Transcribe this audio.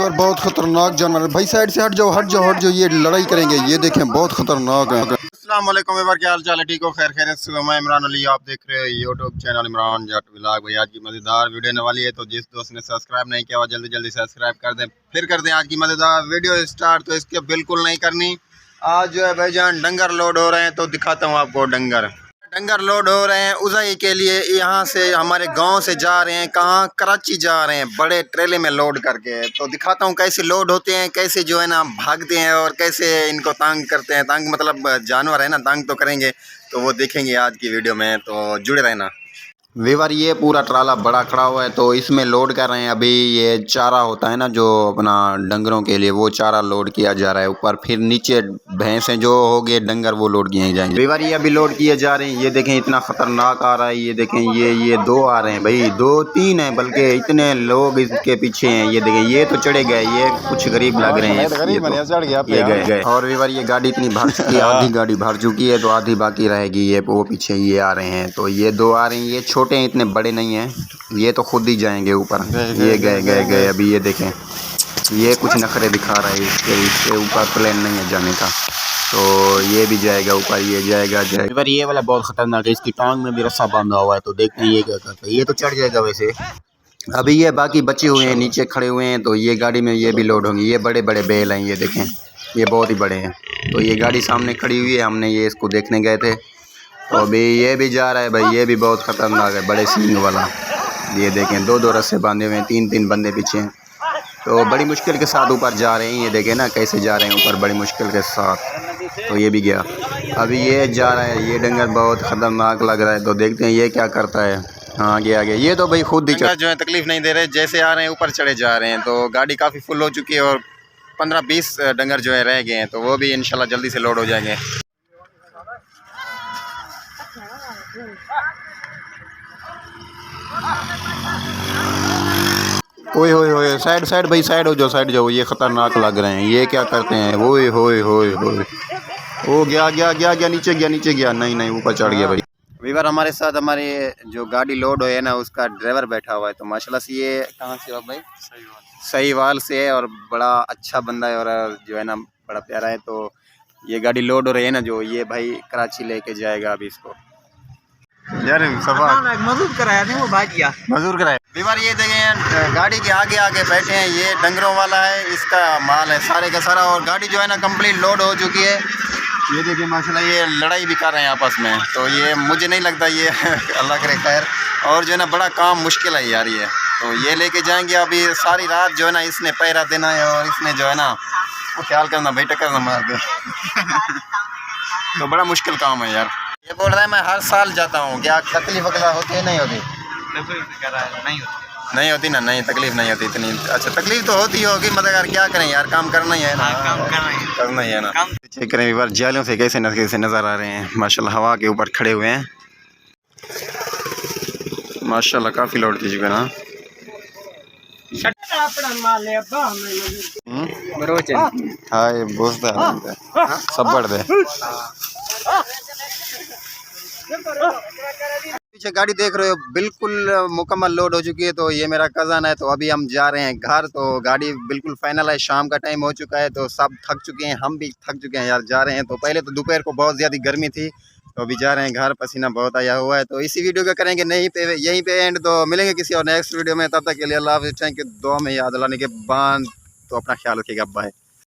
Weaver बहुत खतरनाक जानवर है भाई। साइड से हट जाओ हट जाओ हट जाओ, ये लड़ाई करेंगे। ये देखें बहुत खतरनाक है। अस्सलाम वालेकुम वीवर, क्या हाल चाल है? ठीक हो? खैर खैरियत से? मैं इमरान अली, आप देख रहे हैं यूट्यूब चैनल इमरान जट व्लॉग। भाई आज की मज़ेदार वीडियो आने वाली है, तो जिस दोस्त ने सब्सक्राइब नहीं किया वो जल्दी जल्दी सब्सक्राइब कर दें। फिर कर दें आज की मज़ेदार वीडियो स्टार्ट। तो इसके बिल्कुल नहीं करनी। आज जो है भाईजान डंगर लोड हो रहे हैं, तो दिखाता हूँ आपको। डंगर लोड हो रहे हैं उज़ाई के लिए। यहाँ से हमारे गांव से जा रहे हैं, कहाँ, कराची जा रहे हैं, बड़े ट्रेले में लोड करके। तो दिखाता हूँ कैसे लोड होते हैं, कैसे जो है ना भागते हैं और कैसे इनको तंग करते हैं। तंग मतलब जानवर है ना, तंग तो करेंगे। तो वो देखेंगे आज की वीडियो में, तो जुड़े रहना। वीवर ये पूरा ट्राला बड़ा खड़ा हुआ है, तो इसमें लोड कर रहे हैं। अभी ये चारा होता है ना जो अपना डंगरों के लिए, वो चारा लोड किया जा रहा है ऊपर। फिर नीचे भैंसें जो हो गए डंगर, वो लोड किए जाएंगे। वीवर ये अभी लोड किए जा रहे हैं। ये देखें इतना ख़तरनाक आ रहा है। ये देखें ये दो आ रहे हैं भाई, दो तीन हैं बल्कि, इतने लोग इसके पीछे हैं। ये देखें ये तो चढ़े गए, ये कुछ गरीब लग रहे हैं। ये गए। और वीवर ये गाड़ी इतनी भर चुकी है, आधी गाड़ी भर चुकी है, तो आधी बाकी रहेगी। ये वो पीछे ये आ रहे हैं, तो ये दो आ रहे हैं। ये छोटे हैं, इतने बड़े नहीं हैं। ये तो खुद ही जाएंगे ऊपर। ये गए। अभी ये देखें, ये कुछ नखरे दिखा रहा है। इसके ऊपर प्लेन नहीं है जाने का, तो ये भी जाएगा ऊपर। ये जाएगा। पर ये वाला बहुत खतरनाक है, इसकी टांग में भी रस्सा बांधा हुआ है। तो देखते हैं ये क्या करता है। ये तो चढ़ जाएगा वैसे। अभी ये बाकी बचे हुए हैं, नीचे खड़े हुए हैं, तो ये गाड़ी में ये भी लोड होंगे। ये बड़े बड़े बैल हैं, ये देखें, ये बहुत ही बड़े हैं। तो ये गाड़ी सामने खड़ी हुई है, हमने ये इसको देखने गए थे। तो अभी ये भी जा रहा है भाई। ये भी बहुत ख़तरनाक है, बड़े सींग वाला। ये देखें, दो दो रस्से बांधे हुए हैं, तीन तीन बंदे पीछे हैं। तो बड़ी मुश्किल के साथ ऊपर जा रहे हैं। ये देखें ना कैसे जा रहे हैं ऊपर, बड़ी मुश्किल के साथ। तो ये भी गया। अभी ये जा रहा है। ये डंगर बहुत ख़तरनाक लग रहा है, तो देखते हैं ये क्या करता है। हाँ आगे। ये तो भाई खुद ही जो है तकलीफ़ नहीं दे रहे, जैसे आ रहे हैं ऊपर चढ़े जा रहे हैं। तो गाड़ी काफ़ी फुल हो चुकी है और 15-20 डंगर जो है रह गए हैं, तो वो भी इंशाल्लाह जल्दी से लोड हो जाएंगे। ओए होए साइड भाई, साइड हो जाओ। ये ख़तरनाक लग रहे हैं। ये क्या करते हैं? ओए होए ओ गया नीचे गया। नहीं ऊपर चढ़ गया भाई। वीवर हमारे साथ, हमारे जो गाड़ी लोड हो है ना, उसका ड्राइवर बैठा हुआ है। तो माशाल्लाह से ये कहाँ से हो भाई? सहीवाल से है, और बड़ा अच्छा बंदा है, और जो है ना बड़ा प्यारा है। तो ये गाड़ी लोड हो रही है ना जो, ये भाई कराची लेके जाएगा अभी इसको। यार मजदूर कराया नहीं, वो भाजिया मजदूर कराया। वीवर ये देखें, गाड़ी के आगे बैठे हैं। ये डंगरों वाला है, इसका माल है सारे का सारा। और गाड़ी जो है ना कंप्लीट लोड हो चुकी है। ये देखिए माशाल्लाह, ये लड़ाई भी कर रहे हैं आपस में। तो ये मुझे नहीं लगता ये अल्लाह करे खैर। और जो है ना बड़ा काम मुश्किल है यार ये। तो ये लेके जाएंगे अभी। सारी रात जो है ना इसने पहरा देना है, और इसने जो है ना वो ख्याल करना भाई, टक्कर ना मार दे। तो बड़ा मुश्किल काम है यार। ये बोल रहा है मैं हर साल जाता हूँ, क्या तकलीफ वगैरह होती है? नहीं होती ना, नहीं तकलीफ नहीं होती इतनी। अच्छा तकलीफ तो होती होगी, मगर यार क्या करें यार, काम करना ही है ना। करना ही है ना। चेक करें वीवर, जालियों से कैसे नज़र आ रहे हैं। माशाल्लाह हवा के ऊपर खड़े हुए हैं। माशाल्लाह काफ़ी लोड की चुके ना। हाय सब बढ़ दे। पीछे गाड़ी देख रहे हो, बिल्कुल मुकम्मल लोड हो चुकी है। तो ये मेरा कज़न है, तो अभी हम जा रहे हैं घर। तो गाड़ी बिल्कुल फाइनल है, शाम का टाइम हो चुका है, तो सब थक चुके हैं, हम भी थक चुके हैं यार। जा रहे हैं। तो पहले तो दोपहर को बहुत ज़्यादा गर्मी थी, तो अभी जा रहे हैं घर, पसीना बहुत आया हुआ है। तो इसी वीडियो का करेंगे यहीं पे एंड। तो मिलेंगे किसी और नेक्स्ट वीडियो में, तब तक के लिए अल्लाह हाफ़िज़। Thank you. दुआ में याद अल्लाह के बाद, तो अपना ख्याल रखिएगा। बाय।